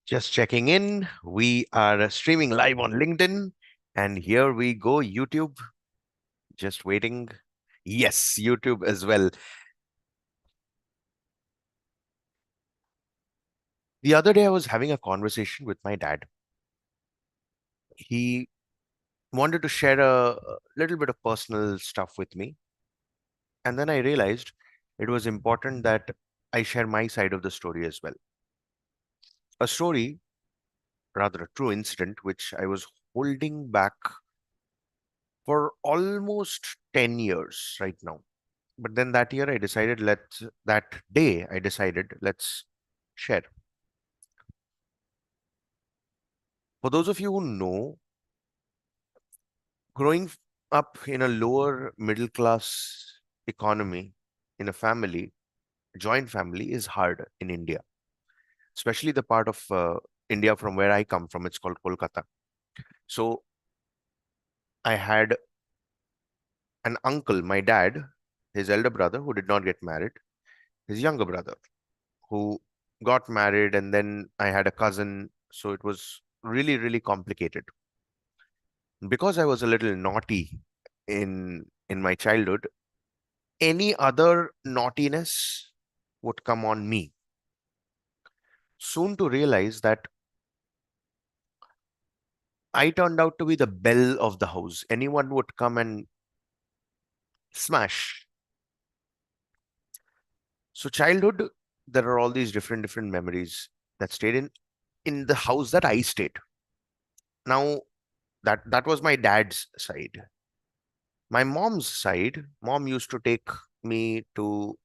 Just checking in. We are streaming live on LinkedIn. And here we go, YouTube. Just waiting. Yes, YouTube as well. The other day, I was having a conversation with my dad. He wanted to share a little bit of personal stuff with me. And then I realized it was important that I share my side of the story as well. A story, rather a true incident, which I was holding back for almost 10 years right now. But then that year I decided that day I decided let's share. For those of you who know, growing up in a lower middle class economy in a family, joint family is hard in India, especially the part of India from where I come from. It's called Kolkata. So I had an uncle, my dad, his elder brother who did not get married, his younger brother who got married, and then I had a cousin. So it was really, really complicated. Because I was a little naughty in my childhood, any other naughtiness would come on me. Soon to realize that I turned out to be the belle of the house. Anyone would come and smash. So childhood, there are all these different memories that stayed in the house that I stayed. Now that was my dad's side. My mom's side, mom used to take me to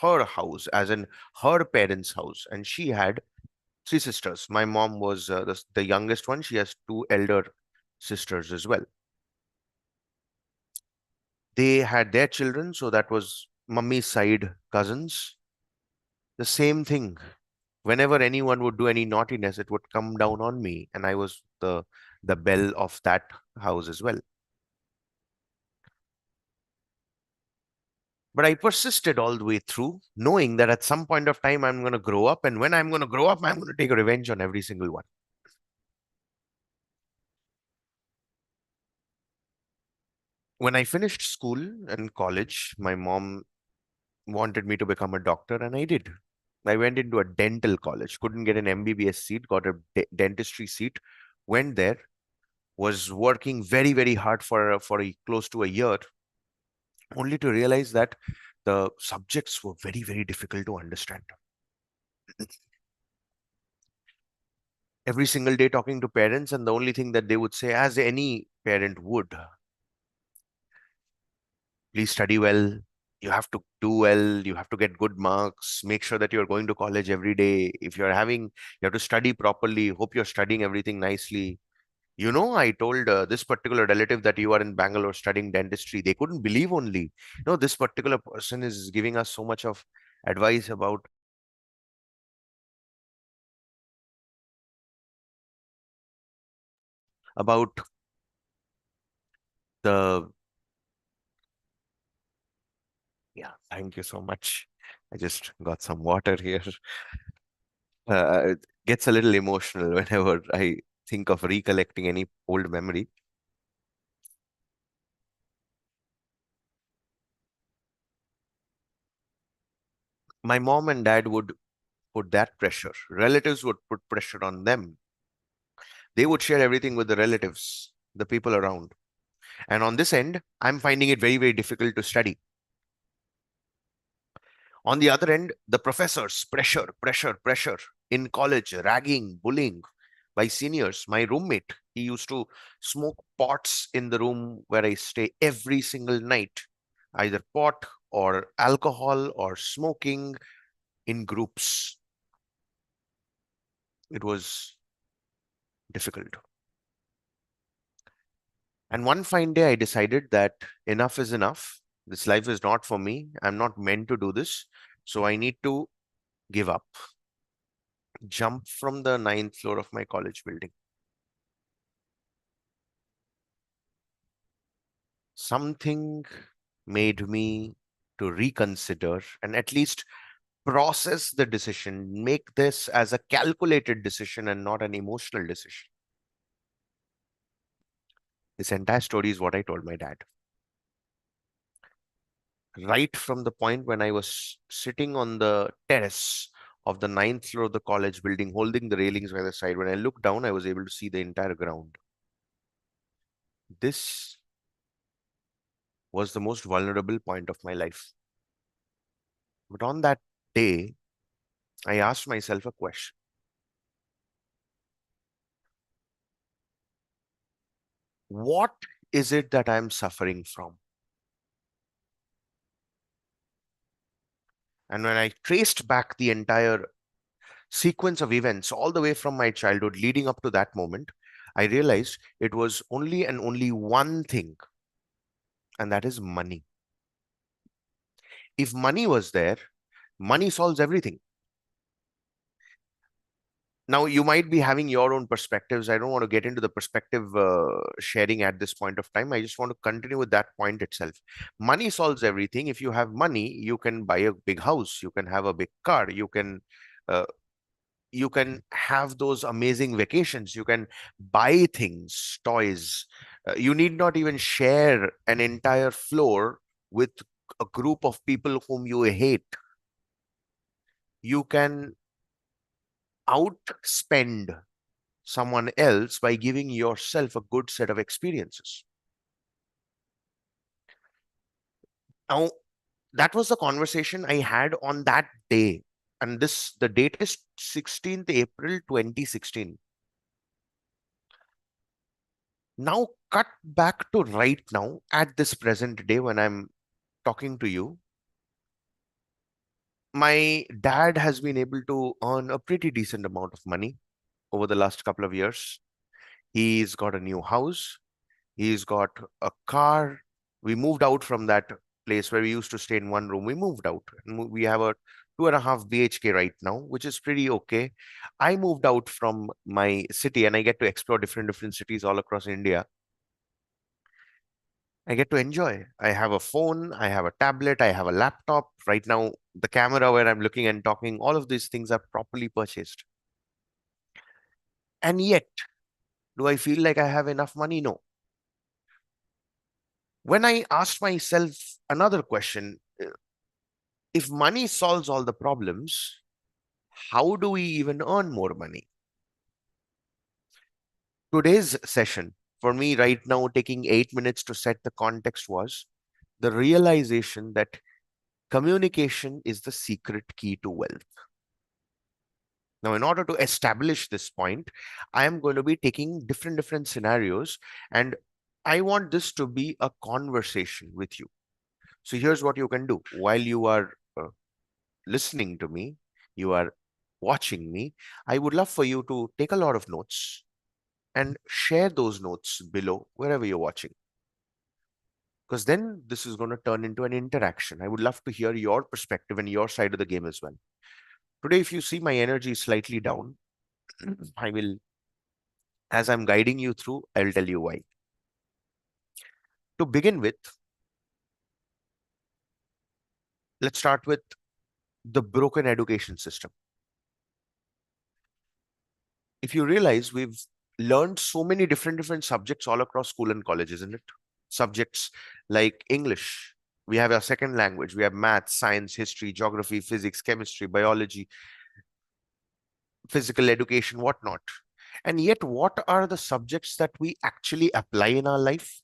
her house, as in her parents' house, and she had three sisters. My mom was the youngest one. She has two elder sisters as well. They had their children, so that was mummy's side cousins. The same thing. Whenever anyone would do any naughtiness, it would come down on me, and I was the belle of that house as well. But I persisted all the way through, knowing that at some point of time I'm going to grow up, and when I'm going to grow up, I'm going to take revenge on every single one. When I finished school and college, my mom wanted me to become a doctor, and I did. I went into a dental college, couldn't get an MBBS seat, got a dentistry seat, went there, was working very, very hard for close to a year, only to realize that the subjects were very, very difficult to understand. Every single day talking to parents, and the only thing that they would say, as any parent would, please study well. You have to do well. You have to get good marks. Make sure that you're going to college every day. If you're having, you have to study properly. Hope you're studying everything nicely. I told this particular relative that you are in Bangalore studying dentistry. They couldn't believe only. This particular person is giving us so much of advice about the. Yeah, thank you so much. I just got some water here. It gets a little emotional whenever I think of recollecting any old memory. My mom and dad would put that pressure. Relatives would put pressure on them. They would share everything with the relatives, the people around. And on this end, I'm finding it very, very difficult to study. On the other end, the professors, pressure in college, ragging, bullying by seniors. My roommate, he used to smoke pots in the room where I stay every single night, either pot or alcohol or smoking in groups. It was difficult. And one fine day, I decided that enough is enough. This life is not for me. I'm not meant to do this. So I need to give up, jump from the ninth floor of my college building. Something made me to reconsider and at least process the decision, make this as a calculated decision and not an emotional decision. This entire story is what I told my dad. Right from the point when I was sitting on the terrace of the ninth floor of the college building, holding the railings by the side, when I looked down, I was able to see the entire ground. This was the most vulnerable point of my life. But on that day, I asked myself a question. What is it that I'm suffering from? And when I traced back the entire sequence of events, all the way from my childhood leading up to that moment, I realized it was only and only one thing, and that is money. If money was there, money solves everything. Now, you might be having your own perspectives. I don't want to get into the perspective sharing at this point of time. I just want to continue with that point itself. Money solves everything. If you have money, you can buy a big house, you can have a big car, uh, you can have those amazing vacations, you can buy things, toys. You need not even share an entire floor with a group of people whom you hate. You can outspend someone else by giving yourself a good set of experiences. Now, that was the conversation I had on that day. And the date is 16th April 2016. Now, cut back to right now at this present day when I'm talking to you. My dad has been able to earn a pretty decent amount of money over the last couple of years. He's got a new house. He's got a car. We moved out from that place where we used to stay in one room. We moved out. We have a 2.5 BHK right now, which is pretty okay. I moved out from my city and I get to explore different cities all across India. I get to enjoy. I have a phone, I have a tablet, I have a laptop. Right now, the camera where I'm looking and talking, all of these things are properly purchased. And yet, do I feel like I have enough money? No. When I asked myself another question, if money solves all the problems, how do we even earn more money? Today's session, for me right now, taking 8 minutes to set the context, was the realization that communication is the secret key to wealth. Now, in order to establish this point, I am going to be taking different scenarios, and I want this to be a conversation with you. So here's what you can do while you are listening to me, you are watching me. I would love for you to take a lot of notes and share those notes below wherever you're watching. Because then this is going to turn into an interaction. I would love to hear your perspective and your side of the game as well. Today, if you see my energy is slightly down, I will, as I'm guiding you through, I'll tell you why. To begin with, let's start with the broken education system. If you realize, we've learned so many different subjects all across school and college, isn't it? Subjects like English. We have our second language. We have math, science, history, geography, physics, chemistry, biology, physical education, whatnot. And yet, what are the subjects that we actually apply in our life?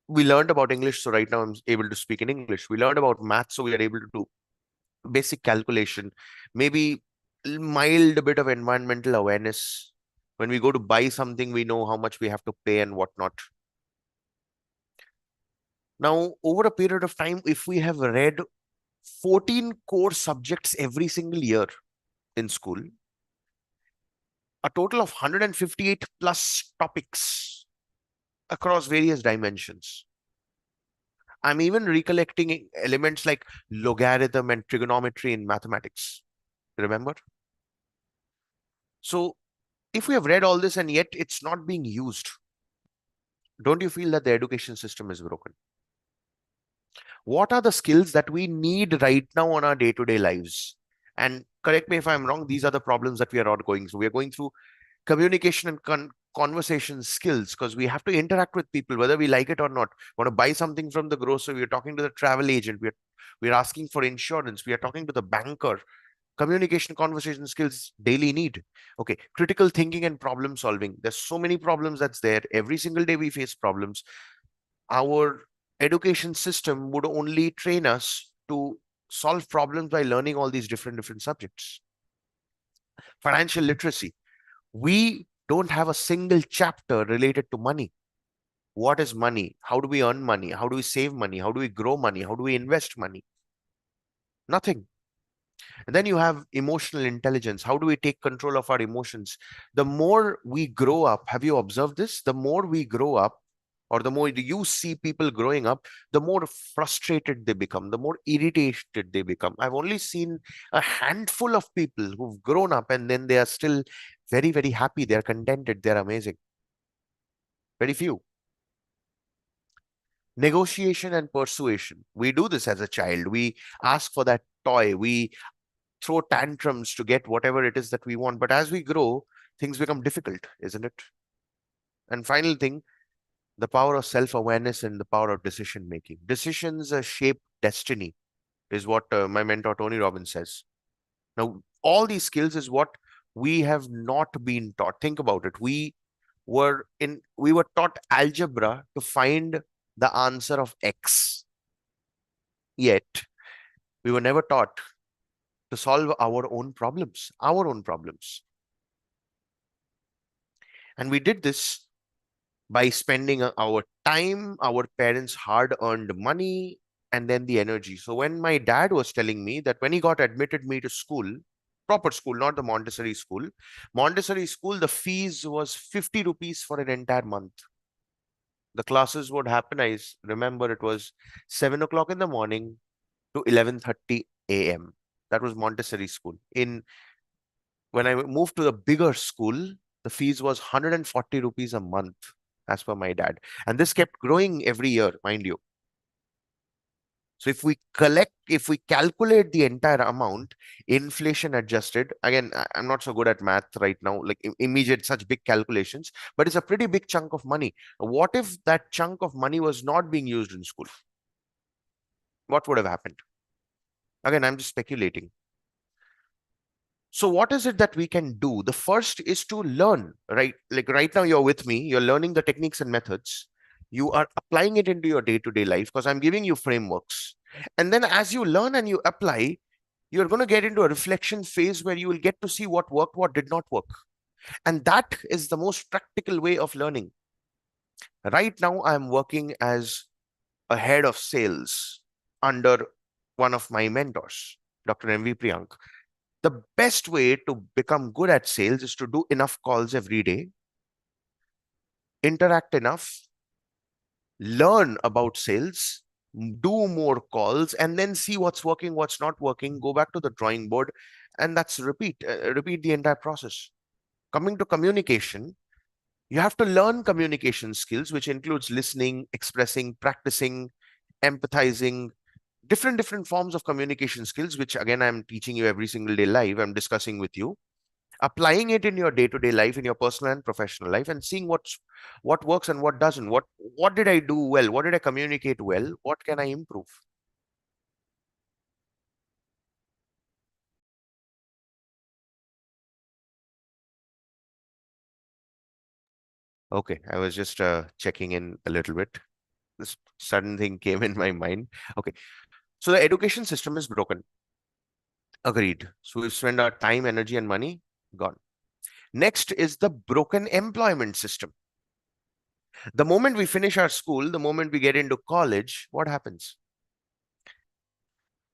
We learned about English, so right now I'm able to speak in English. We learned about math, so we are able to do basic calculation, maybe mild bit of environmental awareness. When we go to buy something, we know how much we have to pay and whatnot. Now, over a period of time, if we have read 14 core subjects every single year in school, a total of 158 plus topics across various dimensions. I'm even recollecting elements like logarithm and trigonometry in mathematics. Remember? So, if we have read all this and yet it's not being used, don't you feel that the education system is broken? What are the skills that we need right now on our day-to-day lives? And correct me if I'm wrong, these are the problems that we are all going through. We are going through communication and conversation skills because we have to interact with people, whether we like it or not. Want to buy something from the grocer, we're talking to the travel agent, we're asking for insurance, we are talking to the banker. Communication, conversation skills, daily need. Okay, critical thinking and problem solving. There's so many problems that's there. Every single day we face problems. Our education system would only train us to solve problems by learning all these different subjects. Financial literacy. We don't have a single chapter related to money. What is money? How do we earn money? How do we save money? How do we grow money? How do we invest money? Nothing. And then you have emotional intelligence. How do we take control of our emotions? The more we grow up, have you observed this? The more we grow up, or the more you see people growing up, the more frustrated they become, the more irritated they become. I've only seen a handful of people who've grown up and then they are still very, very happy. They're contented. They're amazing. Very few. Negotiation and persuasion. We do this as a child. We ask for that toy. We throw tantrums to get whatever it is that we want. But as we grow, things become difficult, isn't it? And final thing, the power of self-awareness and the power of decision making. Decisions shape destiny, is what my mentor Tony Robbins says. Now, all these skills is what we have not been taught. Think about it. We were taught algebra to find the answer of X. Yet we were never taught to solve our own problems, our own problems. And we did this by spending our time, our parents' hard earned money, and then the energy. So when my dad was telling me that when he got admitted me to school, proper school, not the Montessori school, the fees was 50 rupees for an entire month. The classes would happen, remember it was 7 o'clock in the morning to 11:30 a.m. That was Montessori school. When I moved to the bigger school, the fees was 140 rupees a month, as per my dad. And this kept growing every year, mind you. So if we calculate the entire amount, inflation adjusted, again, I'm not so good at math right now, like immediate such big calculations, but it's a pretty big chunk of money. What if that chunk of money was not being used in school? What would have happened? Again, I'm just speculating. So what is it that we can do? The first is to learn, right? Like right now you're with me, you're learning the techniques and methods. You are applying it into your day-to-day life because I'm giving you frameworks. And then as you learn and you apply, you're going to get into a reflection phase where you will get to see what worked, what did not work. And that is the most practical way of learning. Right now, I'm working as a head of sales under one of my mentors, Dr. M.V. Priyank. The best way to become good at sales is to do enough calls every day, interact enough, learn about sales, do more calls, and then see what's working, what's not working, go back to the drawing board, and that's repeat the entire process. Coming to communication, you have to learn communication skills, which includes listening, expressing, practicing, empathizing, different forms of communication skills, which again, I'm teaching you every single day live, I'm discussing with you, applying it in your day-to-day life, in your personal and professional life, and seeing what works and what doesn't. What did I do well? What did I communicate well? What can I improve? Okay, I was just checking in a little bit. This sudden thing came in my mind. Okay, so the education system is broken. Agreed. So we've spent our time, energy, and money. Gone. Next is the broken employment system. The moment we finish our school, the moment we get into college, what happens?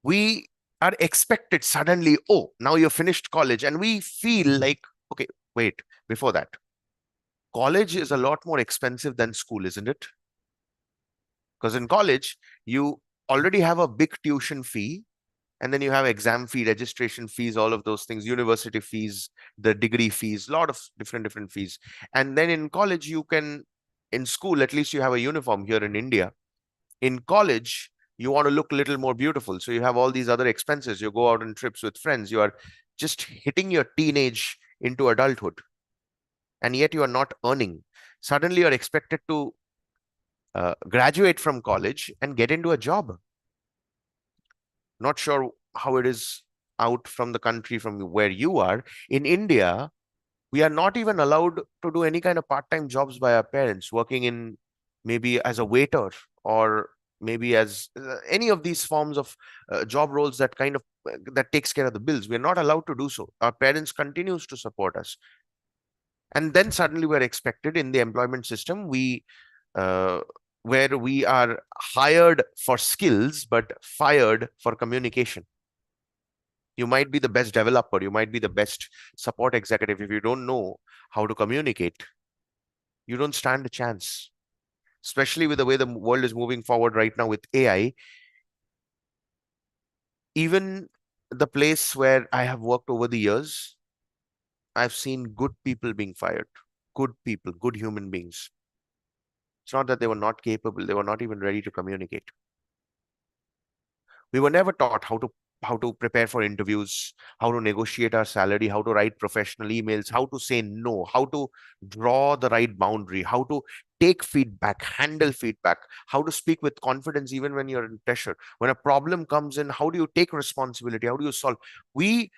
We are expected suddenly, oh, now you're finished college. And we feel like, okay, wait, before that, college is a lot more expensive than school, isn't it? Because in college, you already have a big tuition fee, and then you have exam fee, registration fees, all of those things, university fees, the degree fees, a lot of different fees. And then in college, in school, at least you have a uniform here in India. In college, You want to look a little more beautiful, so you have all these other expenses. You go out on trips with friends. You are just hitting your teenage into adulthood, and yet you are not earning. Suddenly you're expected to graduate from college and get into a job. Not sure how it is out from the country from where you are. In India, we are not even allowed to do any kind of part-time jobs by our parents, working in maybe as a waiter, or maybe as any of these forms of job roles that kind of that takes care of the bills. We're not allowed to do so. Our parents continues to support us, and then suddenly we're expected in the employment system, we uh, where we are hired for skills but fired for communication. You might be the best developer, you might be the best support executive. If you don't know how to communicate, you don't stand a chance. Especially with the way the world is moving forward right now with AI, even the place where I have worked over the years, I've seen good people being fired. Good people, good human beings. It's not that they were not capable, they were not even ready to communicate. We were never taught how to prepare for interviews, how to negotiate our salary, how to write professional emails, how to say no, how to draw the right boundary, how to take feedback, handle feedback, how to speak with confidence even when you're in pressure. When a problem comes in, how do you take responsibility? How do you solve? We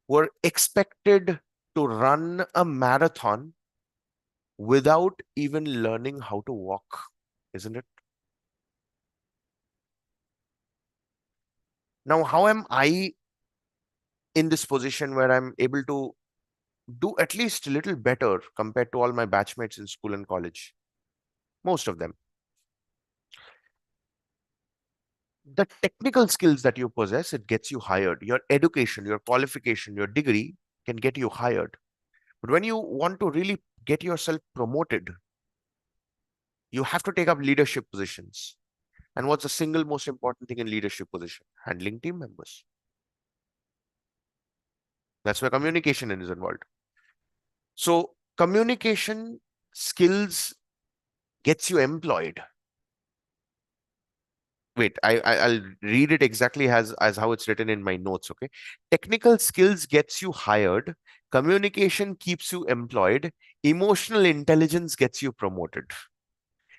were expected to run a marathon without even learning how to walk, isn't it? Now, how am I in this position where I'm able to do at least a little better compared to all my batchmates in school and college? Most of them. The technical skills that you possess, it gets you hired. Your education, your qualification, your degree can get you hired. But when you want to really get yourself promoted, you have to take up leadership positions. And what's the single most important thing in leadership position? Handling team members. That's where communication is involved. So communication skills gets you employed. Wait, I'll read it exactly as how it's written in my notes. Okay. Technical skills gets you hired. Communication keeps you employed. Emotional intelligence gets you promoted.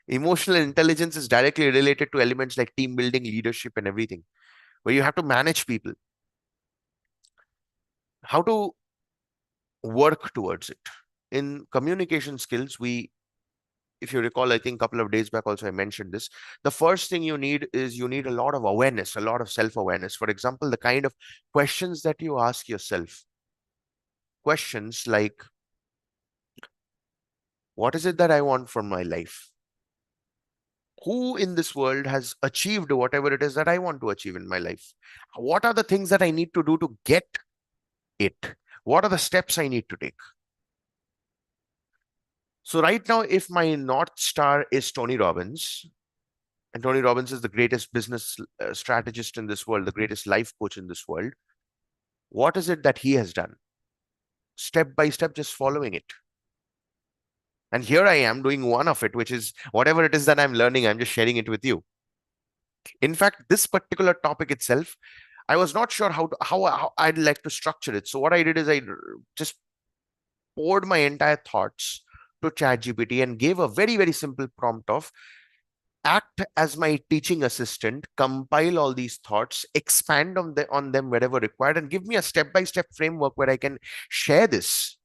Emotional intelligence is directly related to elements like team building, leadership, and everything, where you have to manage people, how to work towards it. In communication skills, we, if you recall, I think a couple of days back also I mentioned this. The first thing you need is you need a lot of awareness, a lot of self-awareness. For example, the kind of questions that you ask yourself. Questions like, what is it that I want from my life? Who in this world has achieved whatever it is that I want to achieve in my life? What are the things that I need to do to get it? What are the steps I need to take? So right now, if my North Star is Tony Robbins, and Tony Robbins is the greatest business strategist in this world, the greatest life coach in this world, what is it that he has done? Step by step, just following it. And here I am doing one of it, which is whatever it is that I'm learning, I'm just sharing it with you. In fact, this particular topic itself, I was not sure how I'd like to structure it. So what I did is I just poured my entire thoughts to ChatGPT and gave a very, very simple prompt of act as my teaching assistant, compile all these thoughts, expand on them wherever required, and give me a step-by-step framework where I can share this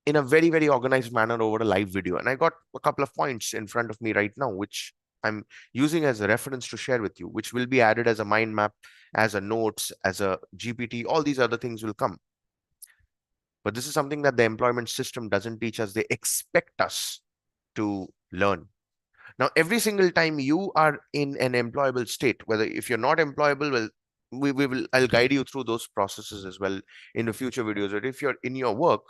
in a very, very organized manner over a live video. And I got a couple of points in front of me right now, which I'm using as a reference to share with you, which will be added as a mind map, as a notes, as a GPT. All these other things will come. But this is something that the employment system doesn't teach us. They expect us to learn. Now, every single time you are in an employable state, whether if you're not employable, well, we will, I'll guide you through those processes as well in the future videos. But if you're in your work,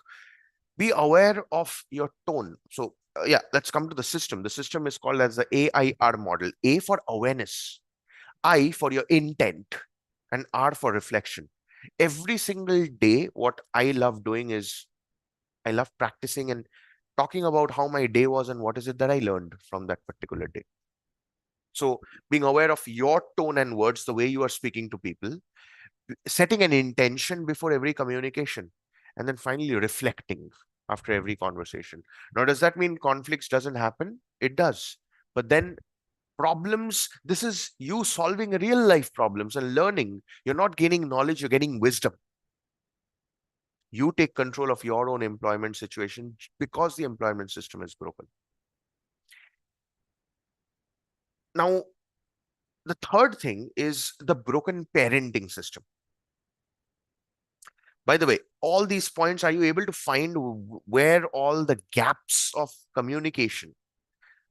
be aware of your tone. So yeah, let's come to the system. The system is called as the AIR model. A for awareness, I for your intent, and R for reflection. Every single day, what I love doing is I love practicing and talking about how my day was and what is it that I learned from that particular day. So being aware of your tone and words, the way you are speaking to people, setting an intention before every communication, and then finally reflecting after every conversation. Now, does that mean conflicts doesn't happen? It does. But then problems, this is you solving real life problems and learning. You're not gaining knowledge, you're getting wisdom. You take control of your own employment situation because the employment system is broken. Now, the third thing is the broken parenting system. By the way, all these points, are you able to find where all the gaps of communication?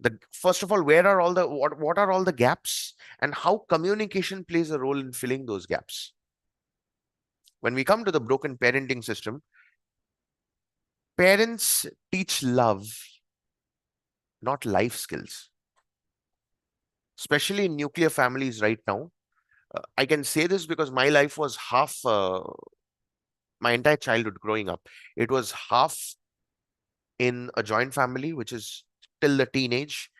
The first of all, where are all the what are all the gaps and how communication plays a role in filling those gaps? When we come to the broken parenting system, parents teach love, not life skills, especially in nuclear families right now. I can say this because my life was half, my entire childhood growing up, it was half in a joint family, which is till the teenage,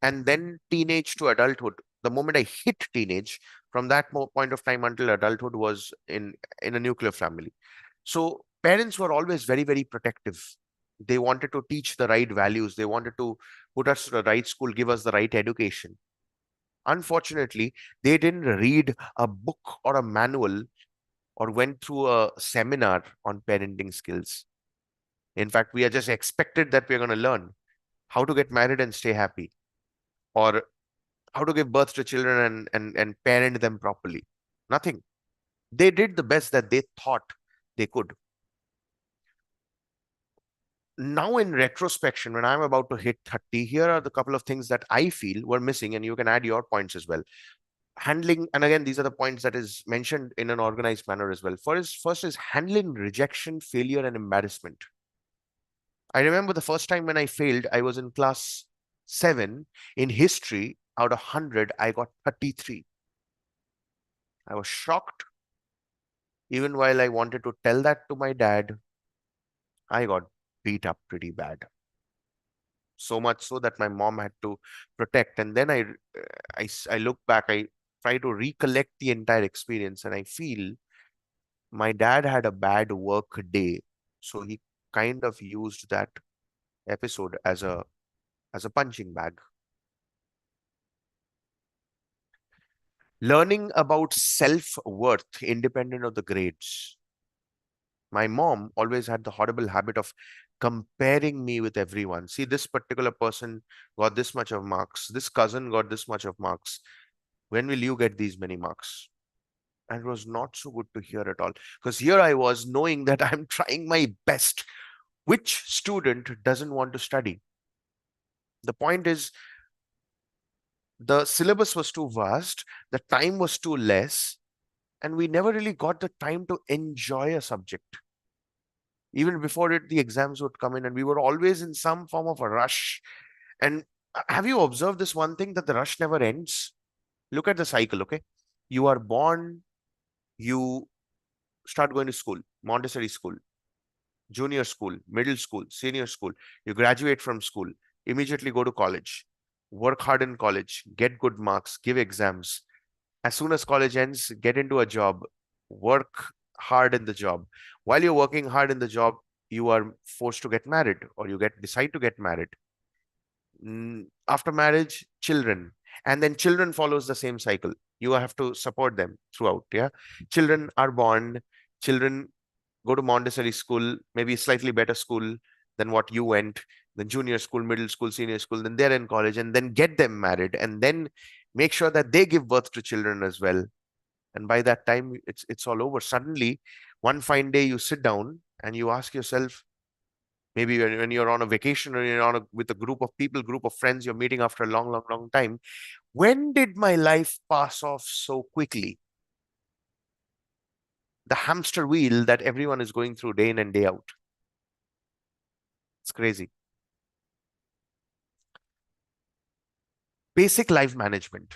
and then teenage to adulthood. The moment I hit teenage, from that point of time until adulthood was in a nuclear family. So parents were always very, very protective. They wanted to teach the right values. They wanted to put us to the right school, give us the right education. Unfortunately, they didn't read a book or a manual or went through a seminar on parenting skills. In fact, we are just expected that we're going to learn how to get married and stay happy, or how to give birth to children and parent them properly. Nothing. They did the best that they thought they could. Now, in retrospection, when I'm about to hit 30, here are the couple of things that I feel were missing, and you can add your points as well. Handling, and again, these are the points that is mentioned in an organized manner as well. First is handling rejection, failure, and embarrassment. I remember the first time when I failed, I was in class 7. In history, out of 100, I got 33. I was shocked. Even while I wanted to tell that to my dad, I got beat up pretty bad. So much so that my mom had to protect. And then I look back, I try to recollect the entire experience, and I feel my dad had a bad work day. So he kind of used that episode as a punching bag. Learning about self-worth independent of the grades. My mom always had the horrible habit of comparing me with everyone. See, this particular person got this much of marks. This cousin got this much of marks. When will you get these many marks? And it was not so good to hear at all. Because here I was knowing that I'm trying my best. Which student doesn't want to study? The point is, the syllabus was too vast, the time was too less, and we never really got the time to enjoy a subject. Even before it, the exams would come in, and we were always in some form of a rush. And have you observed this one thing, that the rush never ends? Look at the cycle, okay? You are born, you start going to school, Montessori school, junior school, middle school, senior school. You graduate from school, immediately go to college, work hard in college, get good marks, give exams. As soon as college ends, get into a job, work hard in the job. While you're working hard in the job, you are forced to get married, or you decide to get married. After marriage, children, and then children follows the same cycle. You have to support them throughout. Yeah, children are born, children go to Montessori school, maybe slightly better school than what you went, then junior school, middle school, senior school, then they're in college, and then get them married, and then make sure that they give birth to children as well. And by that time, it's all over. Suddenly, one fine day, you sit down and you ask yourself, maybe when you're on a vacation, or you're with a group of people, group of friends, you're meeting after a long, long, long time. When did my life pass off so quickly? The hamster wheel that everyone is going through day in and day out. It's crazy. Basic life management.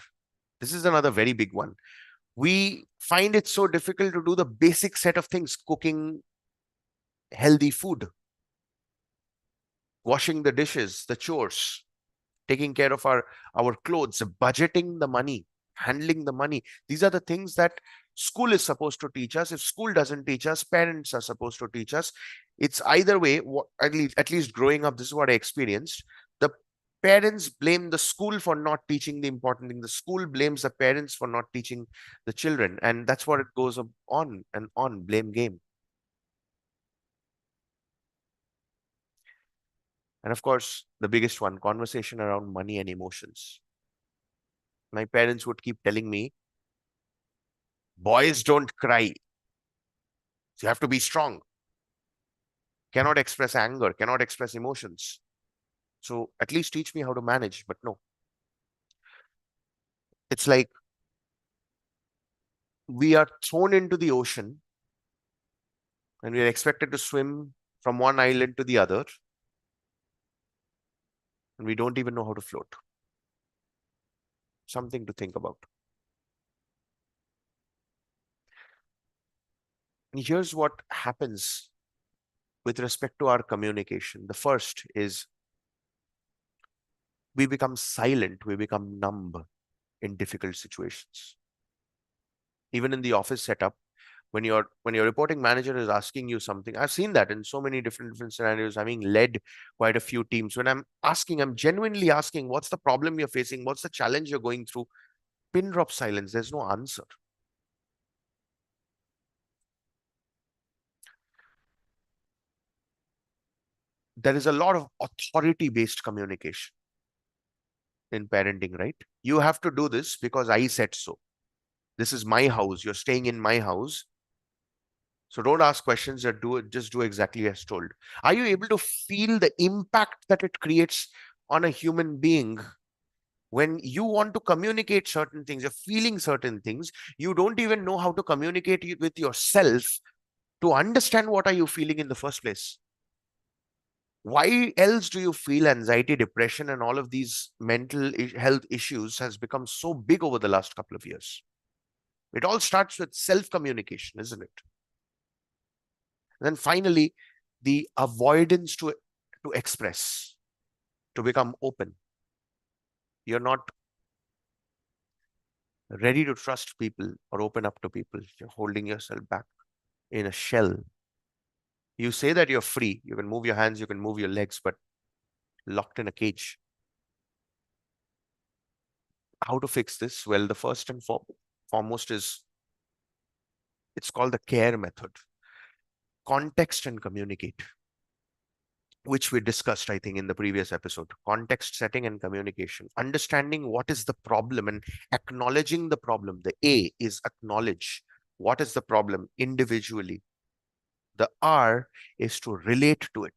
This is another very big one. We find it so difficult to do the basic set of things: cooking healthy food, washing the dishes, the chores. taking care of our clothes, budgeting the money, handling the money. These are the things that school is supposed to teach us. If school doesn't teach us, parents are supposed to teach us. It's either way. At least growing up, this is what I experienced. The parents blame the school for not teaching the important thing. The school blames the parents for not teaching the children, and that's what it goes on and on. Blame game. And of course, the biggest one, conversation around money and emotions. My parents would keep telling me, boys don't cry. You have to be strong, cannot express anger, cannot express emotions. So at least teach me how to manage. But no, it's like we are thrown into the ocean and we are expected to swim from one island to the other, and we don't even know how to float. Something to think about. And here's what happens with respect to our communication. The first is we become silent, we become numb in difficult situations. Even in the office setup, when your reporting manager is asking you something, I've seen that in so many different scenarios, having led quite a few teams. When I'm genuinely asking, what's the problem you're facing, what's the challenge you're going through, pin drop silence, there's no answer. There is a lot of authority based communication in parenting, right? You have to do this because I said so. This is my house, you're staying in my house, so don't ask questions, just do exactly as told. Are you able to feel the impact that it creates on a human being? When you want to communicate certain things, you're feeling certain things, you don't even know how to communicate with yourself to understand what are you feeling in the first place. Why else do you feel anxiety, depression, and all of these mental health issues has become so big over the last couple of years? It all starts with self communication, isn't it? And then finally, the avoidance to express, to become open. You're not ready to trust people or open up to people. You're holding yourself back in a shell. You say that you're free, you can move your hands, you can move your legs, but locked in a cage. How to fix this? Well, the first and foremost is, it's called the care method. Context and communicate, which we discussed, I think, in the previous episode. Context setting and communication, understanding what is the problem and acknowledging the problem. The A is acknowledge what is the problem individually. The R is to relate to it.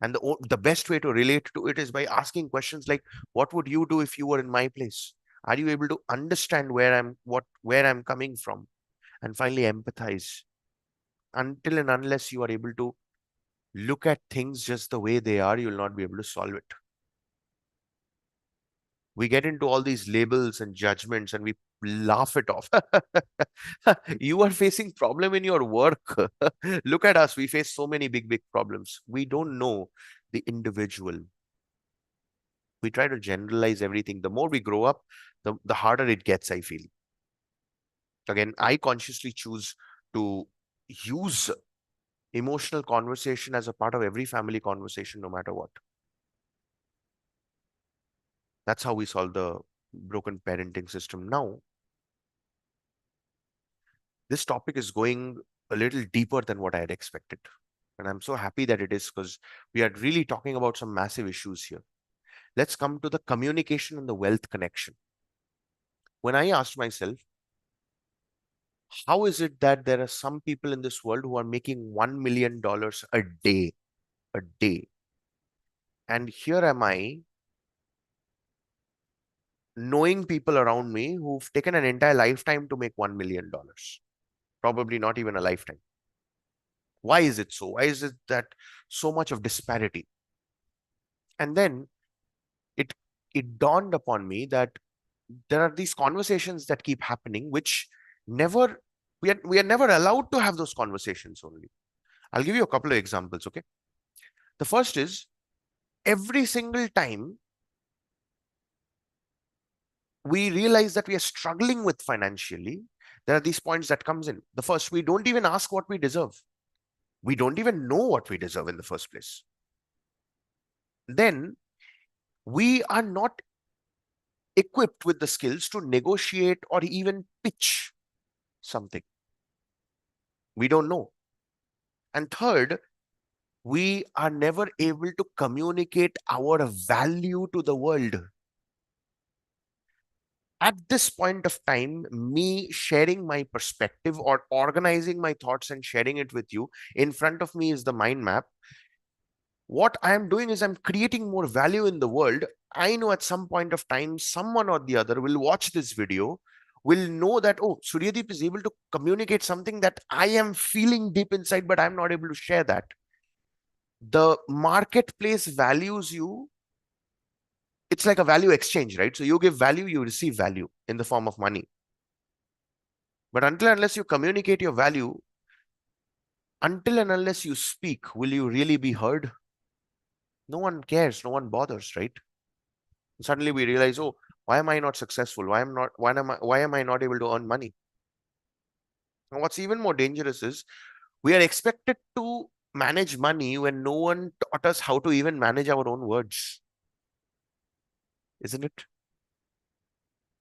And the best way to relate to it is by asking questions like, what would you do if you were in my place? Are you able to understand where I'm coming from? And finally, empathize. Until and unless you are able to look at things just the way they are, you'll not be able to solve it. We get into all these labels and judgments and we laugh it off. You are facing problem in your work. Look at us. We face so many big problems. We don't know the individual. We try to generalize everything. The more we grow up, the harder it gets, I feel. Again, I consciously choose to use emotional conversation as a part of every family conversation, no matter what. That's how we solve the broken parenting system. Now, this topic is going a little deeper than what I had expected. And I'm so happy that it is, because we are really talking about some massive issues here. Let's come to the communication and the wealth connection. When I asked myself, how is it that there are some people in this world who are making $1 million a day, a day? And here am I, knowing people around me who've taken an entire lifetime to make $1 million, probably not even a lifetime. Why is it so? Why is it that so much of disparity? And then it it dawned upon me that there are these conversations that keep happening, which never we are never allowed to have those conversations only. I'll give you a couple of examples, okay? The first is, every single time we realize that we are struggling with financially, there are these points that comes in. The first, we don't even ask what we deserve. We don't even know what we deserve in the first place. Then we are not equipped with the skills to negotiate or even pitch something. We don't know. And third, we are never able to communicate our value to the world. At this point of time, me sharing my perspective or organizing my thoughts and sharing it with you, in front of me is the mind map. What I am doing is I'm creating more value in the world. I know at some point of time, someone or the other will watch this video, will know that, oh, Suryadeep is able to communicate something that I am feeling deep inside, but I'm not able to share that. The marketplace values you. It's like a value exchange, right? So you give value, you receive value in the form of money. But until unless you communicate your value, until and unless you speak, will you really be heard? No one cares, no one bothers, right? And suddenly we realize, oh, why am I not successful? Why am I not able to earn money? And what's even more dangerous is we are expected to manage money when no one taught us how to even manage our own words, isn't it?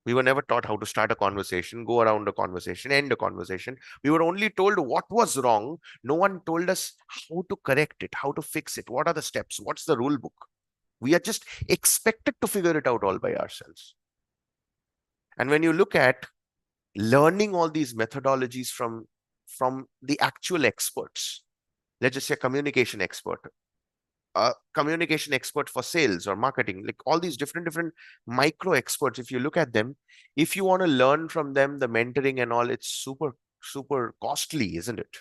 We were never taught how to start a conversation, go around a conversation, end a conversation. We were only told what was wrong. No one told us how to correct it, how to fix it. What are the steps? What's the rule book? We are just expected to figure it out all by ourselves. And when you look at learning all these methodologies from the actual experts, let's just say a communication expert for sales or marketing, like all these different micro experts, if you look at them, if you want to learn from them, the mentoring and all, it's super costly, isn't it?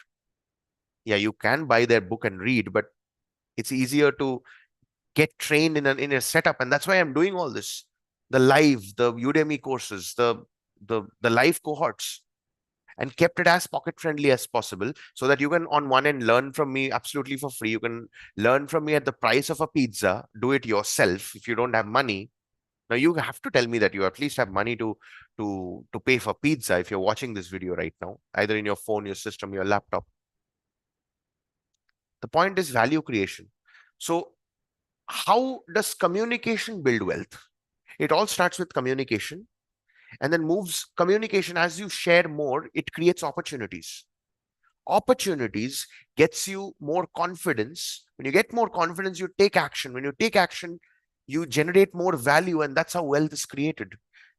Yeah, you can buy their book and read, but it's easier to get trained in a setup. And that's why I'm doing all this, the Udemy courses, the live cohorts, and kept it as pocket friendly as possible, so that you can on one end learn from me absolutely for free. You can learn from me at the price of a pizza, do it yourself if you don't have money. Now you have to tell me that you at least have money to pay for pizza if you're watching this video right now, either in your phone, your system, your laptop. The point is value creation. So how does communication build wealth? It all starts with communication, and then moves communication. As you share more, it creates opportunities. Opportunities gets you more confidence. When you get more confidence, you take action. When you take action, you generate more value, and that's how wealth is created.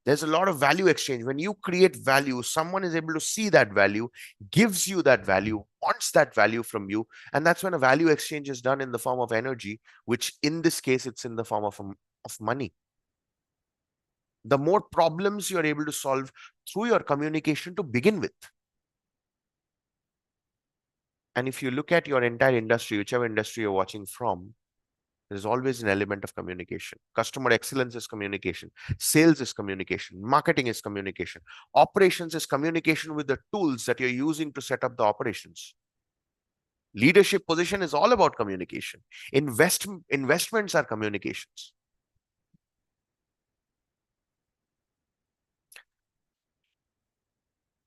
There's a lot of value exchange. When you create value, someone is able to see that value, gives you that value, wants that value from you, and that's when a value exchange is done in the form of energy, which in this case it's in the form of money. The more problems you're able to solve through your communication to begin with. And if you look at your entire industry, whichever industry you're watching from, there's always an element of communication. Customer excellence is communication. Sales is communication. Marketing is communication. Operations is communication with the tools that you're using to set up the operations. Leadership position is all about communication. Investments are communications.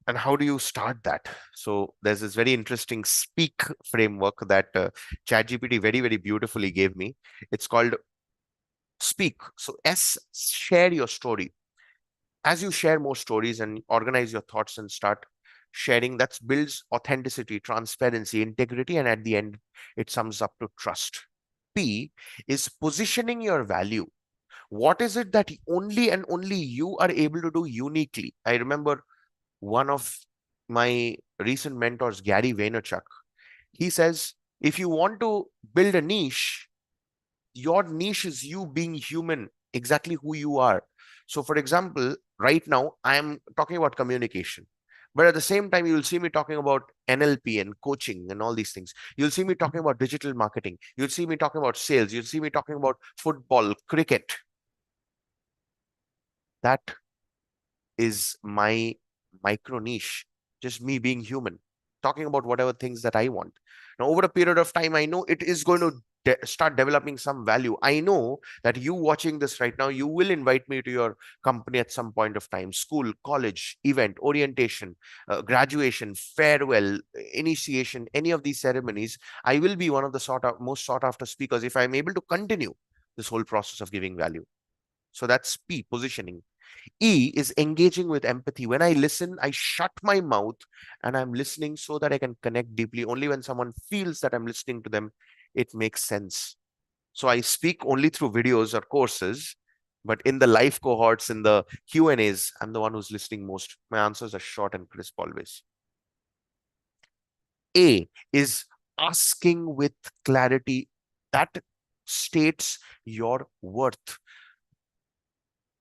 And how do you start that? So there's this very interesting speak framework that ChatGPT very beautifully gave me. It's called speak. So S, share your story. As you share more stories and organize your thoughts and start sharing, that builds authenticity, transparency, integrity, and at the end, it sums up to trust. P is positioning your value. What is it that only and only you are able to do uniquely? I remember one of my recent mentors, Gary Vaynerchuk, he says, if you want to build a niche, your niche is you being human, exactly who you are. So, for example, right now, I am talking about communication. But at the same time, you'll see me talking about NLP and coaching and all these things. You'll see me talking about digital marketing. You'll see me talking about sales. You'll see me talking about football, cricket. That is my micro niche, just me being human, talking about whatever things that I want. Now, over a period of time, I know it is going to start developing some value. I know that you watching this right now, you will invite me to your company at some point of time, school, college, event, orientation, graduation, farewell, initiation, any of these ceremonies. I will be one of the most sought after speakers if I'm able to continue this whole process of giving value. So that's P, positioning. E is engaging with empathy. When I listen, I shut my mouth and I'm listening so that I can connect deeply. Only when someone feels that I'm listening to them, it makes sense. So I speak only through videos or courses, but in the live cohorts, in the Q&As, I'm the one who's listening most. My answers are short and crisp always. A is asking with clarity. That states your worth.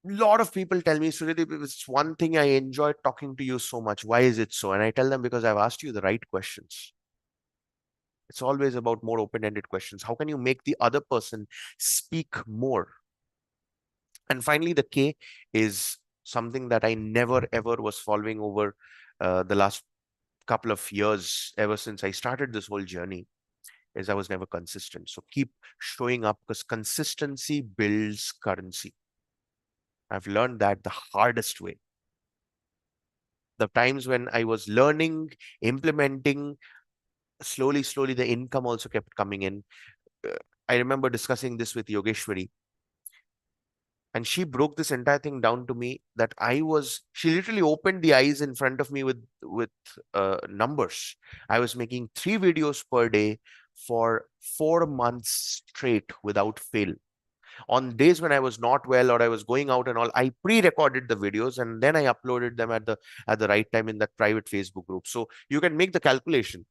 Lot of people tell me, Suryadeep, it's one thing I enjoy talking to you so much. Why is it so? And I tell them, because I've asked you the right questions. It's always about more open-ended questions. How can you make the other person speak more? And finally, the K is something that I never ever was following over the last couple of years, ever since I started this whole journey, is I was never consistent. So keep showing up, because consistency builds currency. I've learned that the hardest way. The times when I was learning, implementing, slowly, the income also kept coming in. Uh, I remember discussing this with Yogeshwari, and she broke this entire thing down to me, that she literally opened the eyes in front of me with numbers. I was making 3 videos per day for 4 months straight without fail. On days when I was not well or I was going out and all, I pre-recorded the videos and then I uploaded them at the right time in that private Facebook group. So you can make the calculation.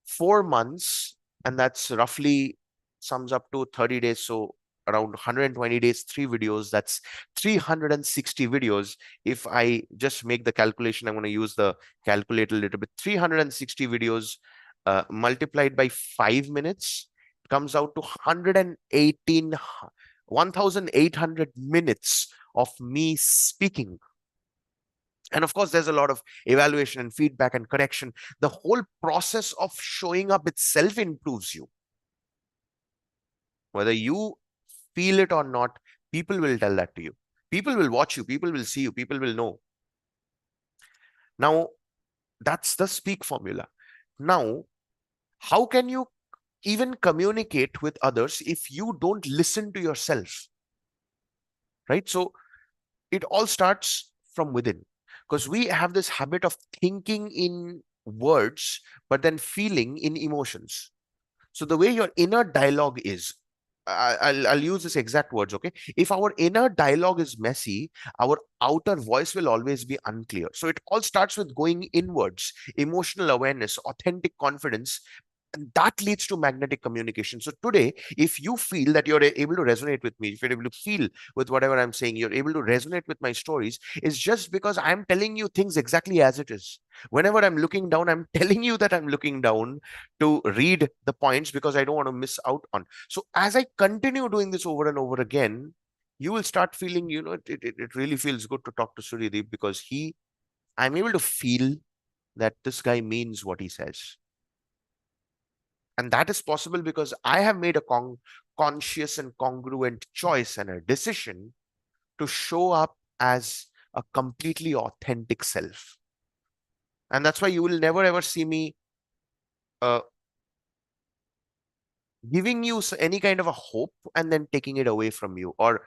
4 months, and that's roughly sums up to 30 days. So around 120 days, 3 videos, that's 360 videos. If I just make the calculation, I'm going to use the calculator a little bit. 360 videos multiplied by 5 minutes comes out to 1,800 minutes of me speaking. And of course, there's a lot of evaluation and feedback and correction. The whole process of showing up itself improves you. Whether you feel it or not, people will tell that to you. People will watch you, people will see you, people will know. Now, that's the speak formula. Now, how can you even communicate with others if you don't listen to yourself? Right? So it all starts from within, because we have this habit of thinking in words but then feeling in emotions. So the way your inner dialogue is, I'll use this exact words, okay? If our inner dialogue is messy, our outer voice will always be unclear. So it all starts with going inwards, emotional awareness, authentic confidence, and that leads to magnetic communication. So today, if you feel that you're able to resonate with me, if you're able to feel with whatever I'm saying, you're able to resonate with my stories, it's just because I'm telling you things exactly as it is. Whenever I'm looking down, I'm telling you that I'm looking down to read the points, because I don't want to miss out on. So as I continue doing this over and over again, you will start feeling, it really feels good to talk to Suryadeep, because I'm able to feel that this guy means what he says. And that is possible because I have made a conscious and congruent choice and a decision to show up as a completely authentic self. And that's why you will never ever see me uh, giving you any kind of a hope and then taking it away from you, or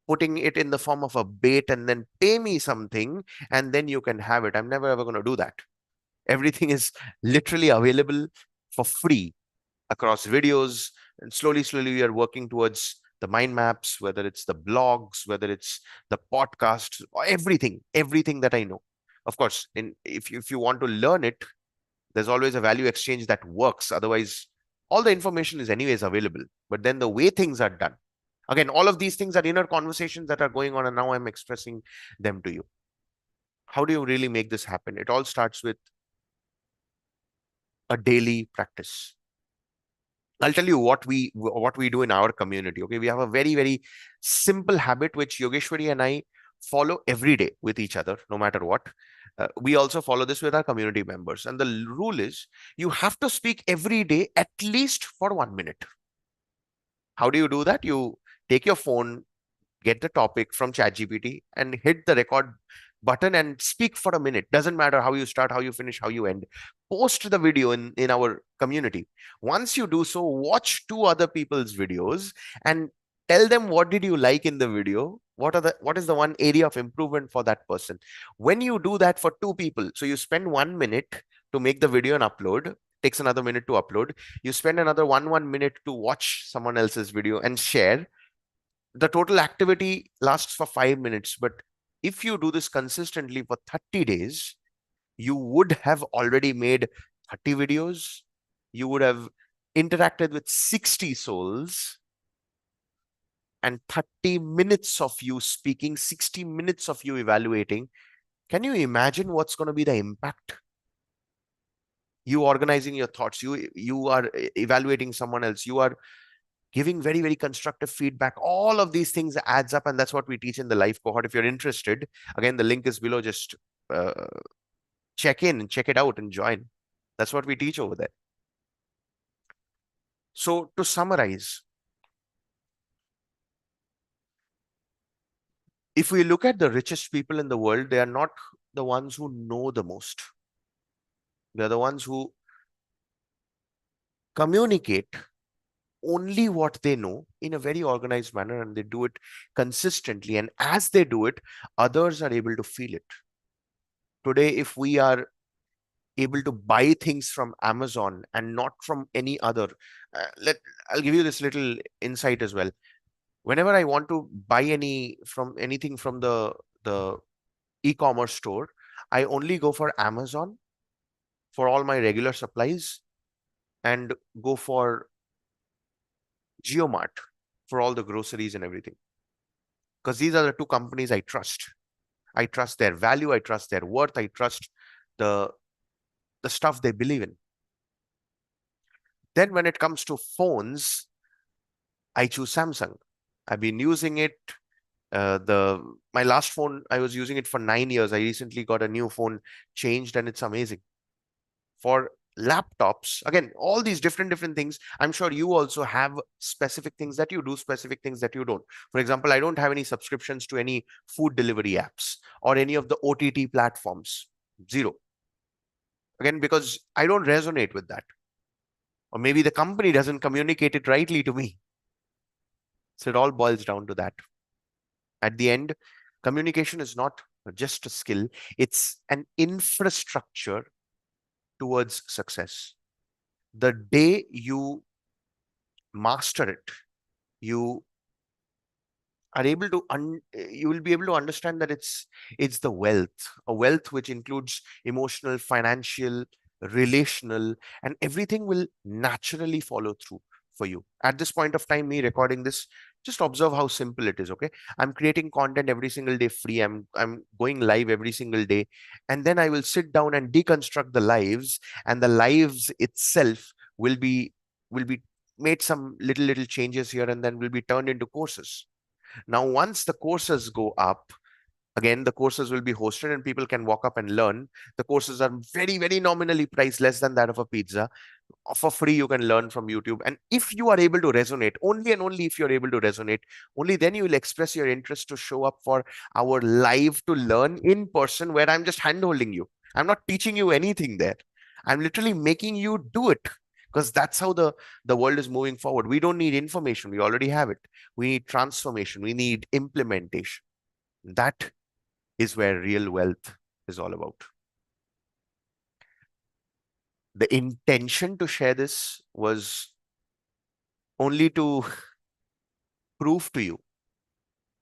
putting it in the form of a bait and then pay me something and then you can have it. I'm never ever going to do that. Everything is literally available for free across videos, and slowly we are working towards the mind maps, whether it's the blogs, whether it's the podcasts, or everything that I know. Of course, if you want to learn it, there's always a value exchange that works. Otherwise, all the information is anyways available, but then the way things are done, again, all of these things are inner conversations that are going on, and now I'm expressing them to you. How do you really make this happen? It all starts with a daily practice. I'll tell you what we do in our community. Okay, we have a very simple habit which Yogeshwari and I follow every day with each other, no matter what. We also follow this with our community members, and the rule is you have to speak every day at least for 1 minute. How do you do that? You take your phone, get the topic from ChatGPT, and hit the record button and speak for a minute. Doesn't matter how you start, how you finish, how you end. Post the video in our community. Once you do so, watch two other people's videos and tell them what did you like in the video. What is the one area of improvement for that person? When you do that for two people, so you spend 1 minute to make the video and upload, takes another minute to upload. You spend another one minute to watch someone else's video and share. The total activity lasts for 5 minutes, but if you do this consistently for 30 days, you would have already made 30 videos. You would have interacted with 60 souls, and 30 minutes of you speaking, 60 minutes of you evaluating. Can you imagine what's going to be the impact? You organizing your thoughts, you are evaluating someone else, you are giving very, very constructive feedback. All of these things adds up, and that's what we teach in the live cohort. If you're interested, again, the link is below. Just uh, check in and check it out and join. That's what we teach over there. So to summarize, if we look at the richest people in the world, they are not the ones who know the most. They're the ones who communicate only what they know in a very organized manner, and they do it consistently. And as they do it, others are able to feel it. Today, if we are able to buy things from Amazon and not from any other, I'll give you this little insight as well. Whenever I want to buy anything from the e-commerce store, I only go for Amazon for all my regular supplies and go for GeoMart for all the groceries and everything. Because these are the two companies I trust. I trust their value, I trust their worth, I trust the the stuff they believe in. Then when it comes to phones, I choose Samsung. I've been using it. The My last phone, I was using it for 9 years. I recently got a new phone changed, and it's amazing. For laptops, again, all these different things. I'm sure you also have specific things that you do, specific things that you don't. For example, I don't have any subscriptions to any food delivery apps or any of the OTT platforms. Zero. Again, because I don't resonate with that. Or maybe the company doesn't communicate it rightly to me. So it all boils down to that. At the end, communication is not just a skill, it's an infrastructure towards success. The day you master it, you are able to you will be able to understand that it's the wealth, a wealth which includes emotional, financial, relational, and everything will naturally follow through for you. At this point of time, me recording this, just observe how simple it is. Okay, I'm creating content every single day free. I'm going live every single day, and then I will sit down and deconstruct the lives, and the lives itself will be made some little changes here, and then will be turned into courses. Now, once the courses go up, again, the courses will be hosted and people can walk up and learn. The courses are very, very nominally priced, less than that of a pizza. For free, you can learn from YouTube. And if you are able to resonate, only and only if you're able to resonate, only then you will express your interest to show up for our live to learn in person, where I'm just hand-holding you. I'm not teaching you anything there. I'm literally making you do it, because that's how the world is moving forward. We don't need information. We already have it. We need transformation. We need implementation. That is where real wealth is all about. The intention to share this was only to prove to you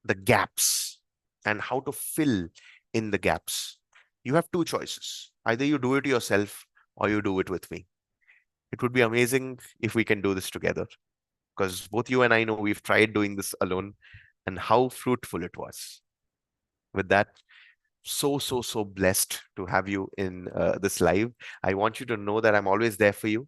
the gaps and how to fill in the gaps. You have two choices. Either you do it yourself or you do it with me. It would be amazing if we can do this together, because both you and I know we've tried doing this alone and how fruitful it was. With that, so blessed to have you in this live. I want you to know that I'm always there for you.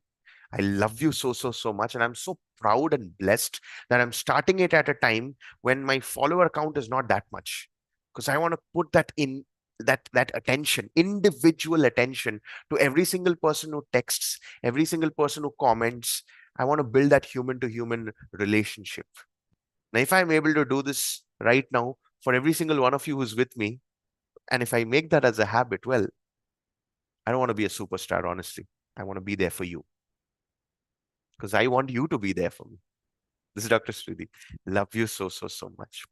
I love you so much, and I'm so proud and blessed that I'm starting it at a time when my follower count is not that much, because I want to put that in, that attention, individual attention, to every single person who texts, every single person who comments. I want to build that human to human relationship. Now, if I'm able to do this right now for every single one of you who's with me, and if I make that as a habit, well, I don't want to be a superstar, honestly. I want to be there for you because I want you to be there for me. This is Dr. Sruti. Love you so, so, so much.